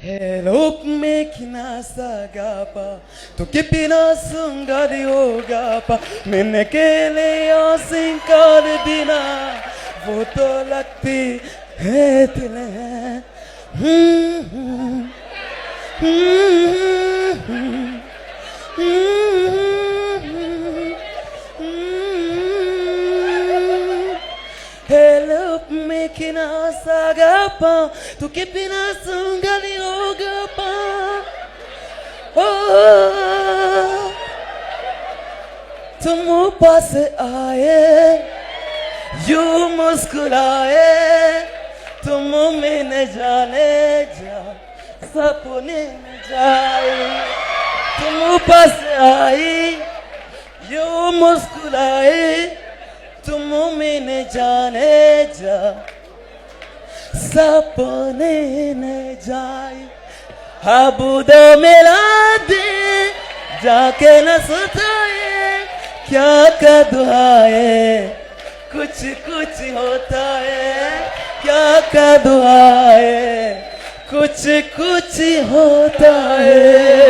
Help me kinasagapa tukipina sungari ogapa मैंने केले सिंकार बिना वो तो लगती है तिले Help me kinasagapa tukipina sungari ogapa oh तुम पास आए यूं मुस्कुराए तुम मैंने जाने जा सपने में जाए तुम पास आई यूं मुस्कुराए तुम मैंने जाने जा सपने में जाए अबूदो मिला दे जाके न सताए क्या का दुआए कुछ कुछ होता है क्या का दुआए कुछ कुछ होता है